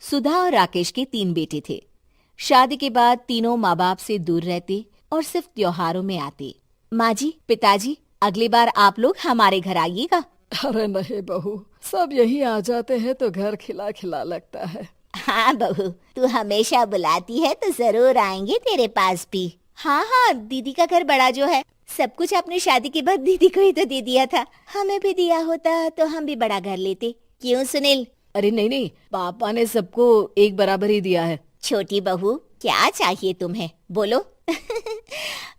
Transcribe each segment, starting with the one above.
सुधा और राकेश के 3 बेटे थे। शादी के बाद तीनों माँ बाप से दूर रहते और सिर्फ त्योहारों में आते। माँ जी, पिताजी, अगली बार आप लोग हमारे घर आइएगा। अरे नहीं बहू, सब यहीं आ जाते हैं तो घर खिला खिला लगता है। हाँ बहू, तू हमेशा बुलाती है तो जरूर आएंगे तेरे पास भी। हाँ हाँ, दीदी का घर बड़ा जो है, सब कुछ अपनी शादी के बाद दीदी को ही तो दे दिया था। हमें भी दिया होता तो हम भी बड़ा घर लेते। क्यों सुनील? अरे नहीं नहीं, पापा ने सबको एक बराबर ही दिया है। छोटी बहू, क्या चाहिए तुम्हें, बोलो।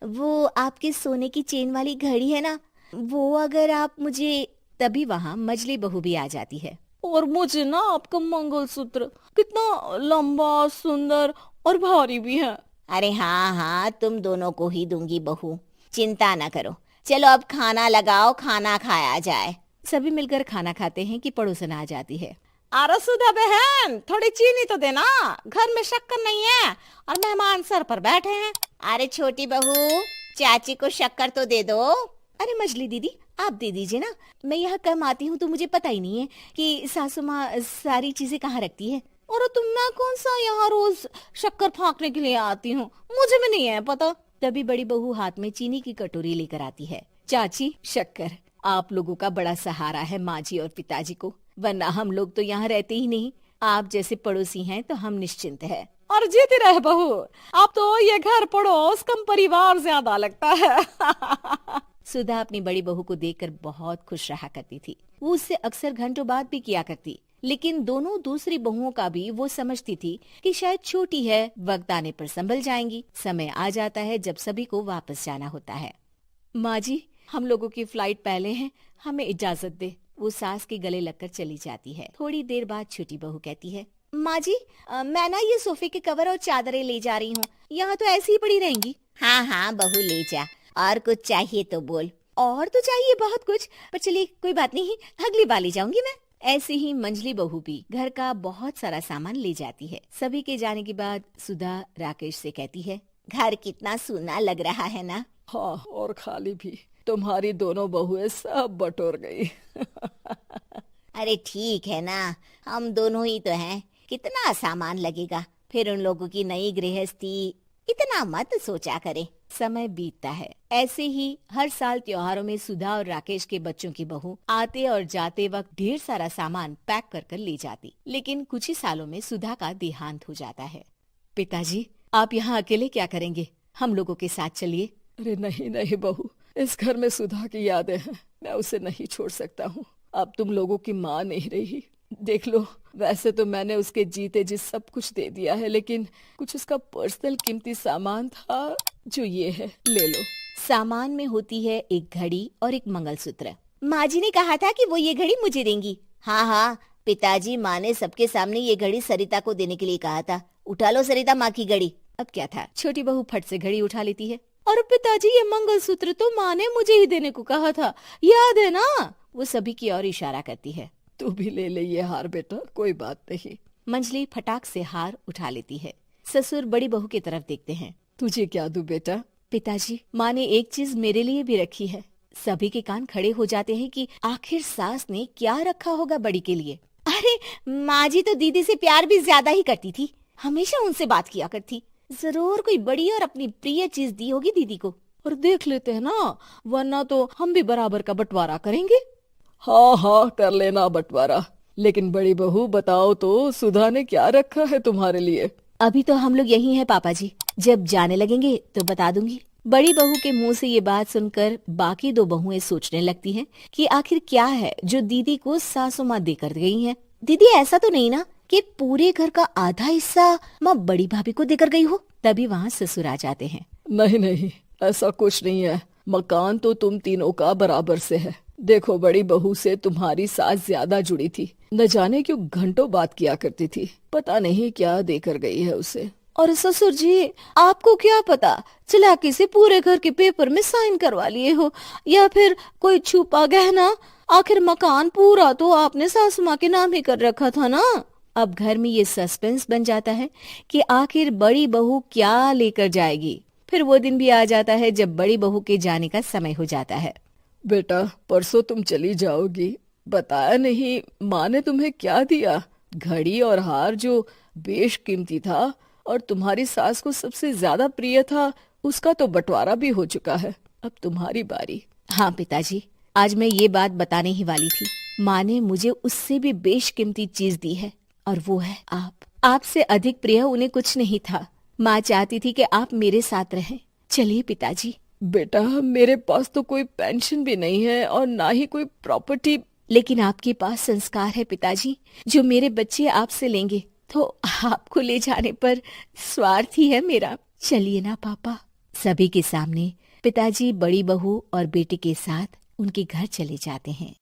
वो आपके सोने की चेन वाली घड़ी है ना, वो अगर आप मुझे, तभी वहाँ मजली बहू भी आ जाती है। और मुझे ना आपका मंगलसूत्र कितना लंबा, सुंदर और भारी भी है। अरे हाँ हाँ, तुम दोनों को ही दूंगी बहू, चिंता न करो। चलो अब खाना लगाओ, खाना खाया जाए। सभी मिलकर खाना खाते हैं कि पड़ोसन आ जाती है। अरे सुधा बहन, थोड़ी चीनी तो देना, घर में शक्कर नहीं है और मेहमान सर पर बैठे हैं। अरे छोटी बहू, चाची को शक्कर तो दे दो। अरे मजली दीदी, आप दे दीजिए ना, मैं यहाँ कम आती हूँ तो मुझे पता ही नहीं है कि सासू माँ सारी चीजें कहाँ रखती है। और तुम, मैं कौन सा यहाँ रोज शक्कर फाँकने के लिए आती हूँ, मुझे भी नहीं है पता। तभी बड़ी बहू हाथ में चीनी की कटोरी लेकर आती है। चाची, शक्कर आप लोगों का बड़ा सहारा है माँ जी और पिताजी को, वरना हम लोग तो यहाँ रहते ही नहीं। आप जैसे पड़ोसी हैं तो हम निश्चिंत है। और जीती रहे बहू, अब तो ये घर पड़ोस कम परिवार ज्यादा लगता है। सुधा अपनी बड़ी बहू को देखकर बहुत खुश रहा करती थी। वो उससे अक्सर घंटों बात भी किया करती, लेकिन दोनों दूसरी बहुओं का भी वो समझती थी कि शायद छोटी है, वक्त आने पर संभल जाएंगी। समय आ जाता है जब सभी को वापस जाना होता है। माँ जी, हम लोगों की फ्लाइट पहले है, हमें इजाजत दे। वो सास के गले लगकर चली जाती है। थोड़ी देर बाद छोटी बहू कहती है, माँ जी, मैं ना ये सोफे के कवर और चादरें ले जा रही हूँ, यहाँ तो ऐसी ही पड़ी रहेंगी। हाँ हाँ बहू, ले जा, और कुछ चाहिए तो बोल। और तो चाहिए बहुत कुछ, पर चलिए कोई बात नहीं, अगली बार ले जाऊंगी मैं। ऐसे ही मंजली बहू भी घर का बहुत सारा सामान ले जाती है। सभी के जाने के बाद सुधा राकेश से कहती है, घर कितना सूना लग रहा है ना। हाँ, और खाली भी। तुम्हारी दोनों बहुएं सब बटोर गई। अरे ठीक है ना, हम दोनों ही तो हैं, कितना सामान लगेगा, फिर उन लोगों की नई गृहस्थी, इतना मत सोचा करे। समय बीतता है। ऐसे ही हर साल त्योहारों में सुधा और राकेश के बच्चों की बहू आते और जाते वक्त ढेर सारा सामान पैक कर कर ले जाती। लेकिन कुछ ही सालों में सुधा का देहांत हो जाता है। पिताजी, आप यहाँ अकेले क्या करेंगे? हम लोगों के साथ चलिए। अरे नहीं नहीं बहू, इस घर में सुधा की यादें हैं, मैं उसे नहीं छोड़ सकता हूँ। अब तुम लोगों की माँ नहीं रही। देख लो, वैसे तो मैंने उसके जीते जी सब कुछ दे दिया है, लेकिन कुछ उसका पर्सनल कीमती सामान था जो ये है, ले लो। सामान में होती है एक घड़ी और एक मंगलसूत्र। माँ जी ने कहा था कि वो ये घड़ी मुझे देंगी। हाँ हाँ, पिताजी, माँ ने सबके सामने ये घड़ी सरिता को देने के लिए कहा था। उठा लो सरिता माँ की घड़ी। अब क्या था, छोटी बहू फट से घड़ी उठा लेती है। और पिताजी, ये मंगलसूत्र तो माँ ने मुझे ही देने को कहा था, याद है ना? वो सभी की ओर इशारा करती है। तू भी ले ले ये हार बेटा, कोई बात नहीं। मंजली फटाक से हार उठा लेती है। ससुर बड़ी बहू की तरफ देखते हैं। तुझे क्या दूं बेटा? पिताजी, माँ ने एक चीज मेरे लिए भी रखी है। सभी के कान खड़े हो जाते हैं कि आखिर सास ने क्या रखा होगा बड़ी के लिए। अरे माँ जी तो दीदी से प्यार भी ज्यादा ही करती थी, हमेशा उनसे बात किया करती। जरूर कोई बड़ी और अपनी प्रिय चीज दी होगी दीदी को। और देख लेते हैं ना, वरना तो हम भी बराबर का बंटवारा करेंगे। हाँ हाँ, कर लेना बंटवारा। लेकिन बड़ी बहू, बताओ तो, सुधा ने क्या रखा है तुम्हारे लिए? अभी तो हम लोग यही हैं पापा जी, जब जाने लगेंगे तो बता दूंगी। बड़ी बहू के मुंह से ये बात सुनकर बाकी दो बहुएं सोचने लगती हैं कि आखिर क्या है जो दीदी को सासू माँ देकर गई हैं। दीदी, ऐसा तो नहीं ना कि पूरे घर का आधा हिस्सा माँ बड़ी भाभी को देकर गई हो? तभी वहाँ ससुर आ जाते हैं। नहीं नहीं, ऐसा कुछ नहीं है। मकान तो तुम तीनों का बराबर से है। देखो, बड़ी बहू से तुम्हारी सास ज्यादा जुड़ी थी, न जाने क्यों घंटों बात किया करती थी। पता नहीं क्या देकर गई है उसे। और ससुर जी, आपको क्या पता, चालाकी से पूरे घर के पेपर में साइन करवा लिए हो, या फिर कोई छुपा गहना। आखिर मकान पूरा तो आपने सासू माँ के नाम ही कर रखा था ना। अब घर में ये सस्पेंस बन जाता है कि आखिर बड़ी बहू क्या लेकर जाएगी। फिर वो दिन भी आ जाता है जब बड़ी बहू के जाने का समय हो जाता है। बेटा, परसों तुम चली जाओगी, बताया नहीं माँ ने तुम्हें क्या दिया? घड़ी और हार जो बेशकीमती था और तुम्हारी सास को सबसे ज्यादा प्रिय था, उसका तो बंटवारा भी हो चुका है। अब तुम्हारी बारी। हाँ पिताजी, आज मैं ये बात बताने ही वाली थी। माँ ने मुझे उससे भी बेशकीमती चीज दी है और वो है आप। आपसे अधिक प्रिय उन्हें कुछ नहीं था। माँ चाहती थी कि आप मेरे साथ रहें। चलिए पिताजी। बेटा, मेरे पास तो कोई पेंशन भी नहीं है और ना ही कोई प्रॉपर्टी। लेकिन आपके पास संस्कार है पिताजी, जो मेरे बच्चे आपसे लेंगे, तो आपको ले जाने पर स्वार्थ ही है मेरा। चलिए ना पापा। सभी के सामने पिताजी बड़ी बहू और बेटे के साथ उनके घर चले जाते हैं।